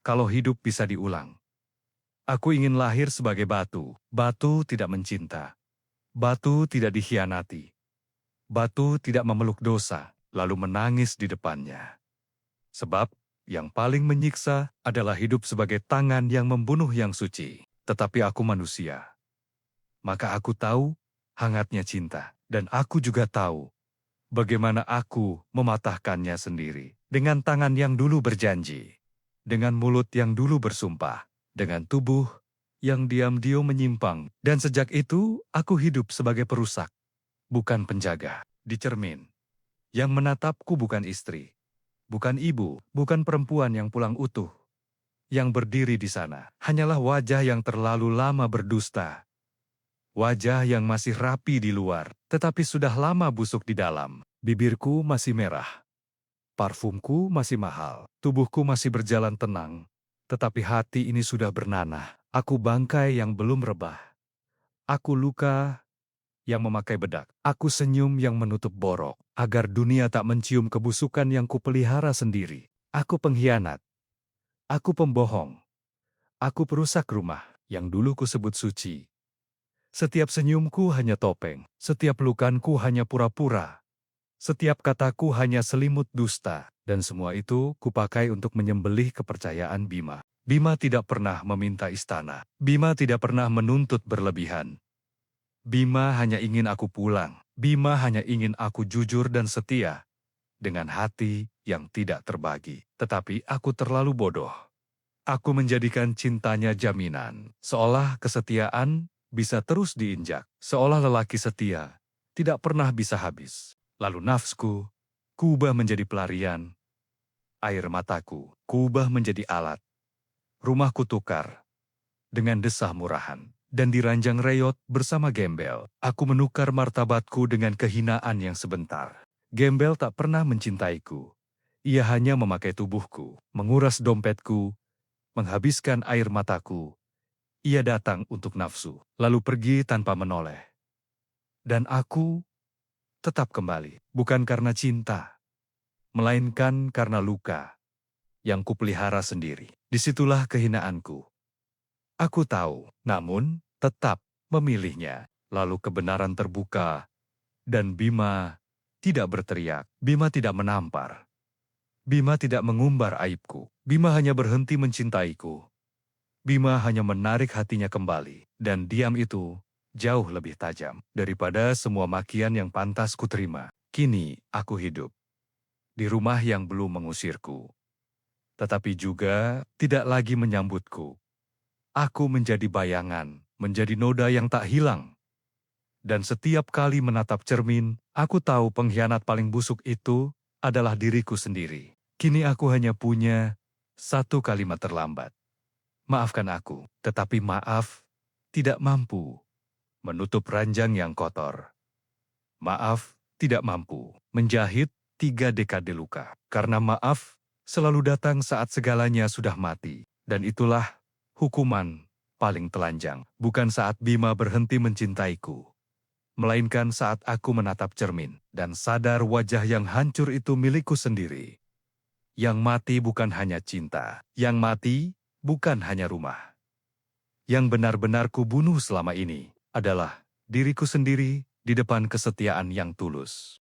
kalau hidup bisa diulang. Aku ingin lahir sebagai batu. Batu tidak mencinta. Batu tidak dikhianati. Batu tidak memeluk dosa, lalu menangis di depannya. Sebab, yang paling menyiksa adalah hidup sebagai tangan yang membunuh yang suci. Tetapi aku manusia. Maka aku tahu hangatnya cinta. Dan aku juga tahu bagaimana aku mematahkannya sendiri. Dengan tangan yang dulu berjanji. Dengan mulut yang dulu bersumpah. Dengan tubuh yang diam-diam menyimpang. Dan sejak itu, aku hidup sebagai perusak. Bukan penjaga. Di cermin. Yang menatapku bukan istri. Bukan ibu. Bukan perempuan yang pulang utuh. Yang berdiri di sana. Hanyalah wajah yang terlalu lama berdusta. Wajah yang masih rapi di luar, tetapi sudah lama busuk di dalam. Bibirku masih merah. Parfumku masih mahal. Tubuhku masih berjalan tenang. Tetapi hati ini sudah bernanah. Aku bangkai yang belum rebah. Aku luka yang memakai bedak. Aku senyum yang menutup borok. Agar dunia tak mencium kebusukan yang kupelihara sendiri. Aku pengkhianat. Aku pembohong. Aku perusak rumah yang dulu kusebut suci. Setiap senyumku hanya topeng. Setiap pelukanku hanya pura-pura. Setiap kataku hanya selimut dusta. Dan semua itu kupakai untuk menyembelih kepercayaan Bima. Bima tidak pernah meminta istana. Bima tidak pernah menuntut berlebihan. Bima hanya ingin aku pulang. Bima hanya ingin aku jujur dan setia. Dengan hati yang tidak terbagi. Tetapi aku terlalu bodoh. Aku menjadikan cintanya jaminan. Seolah kesetiaan bisa terus diinjak. Seolah lelaki setia tidak pernah bisa habis. Lalu nafsuku, kuubah menjadi pelarian. Air mataku, kuubah menjadi alat. Rumahku tukar dengan desah murahan. Dan di ranjang reyot bersama Gembel, aku menukar martabatku dengan kehinaan yang sebentar. Gembel tak pernah mencintaiku. Ia hanya memakai tubuhku, menguras dompetku, menghabiskan air mataku. Ia datang untuk nafsu, lalu pergi tanpa menoleh. Dan aku tetap kembali, bukan karena cinta, melainkan karena luka yang kupelihara sendiri. Disitulah kehinaanku. Aku tahu, namun tetap memilihnya. Lalu kebenaran terbuka, dan Bima tidak berteriak. Bima tidak menampar. Bima tidak mengumbar aibku. Bima hanya berhenti mencintaiku. Bima hanya menarik hatinya kembali, dan diam itu jauh lebih tajam daripada semua makian yang pantas kuterima. Kini aku hidup di rumah yang belum mengusirku, tetapi juga tidak lagi menyambutku. Aku menjadi bayangan, menjadi noda yang tak hilang. Dan setiap kali menatap cermin, aku tahu pengkhianat paling busuk itu adalah diriku sendiri. Kini aku hanya punya satu kalimat terlambat. Maafkan aku, tetapi maaf tidak mampu menutup ranjang yang kotor. Maaf tidak mampu menjahit 3 dekade luka. Karena maaf selalu datang saat segalanya sudah mati. Dan itulah hukuman paling telanjang. Bukan saat Bima berhenti mencintaiku, melainkan saat aku menatap cermin dan sadar wajah yang hancur itu milikku sendiri. Yang mati bukan hanya cinta. Yang mati bukan hanya rumah. Yang benar-benar kubunuh selama ini adalah diriku sendiri di depan kesetiaan yang tulus.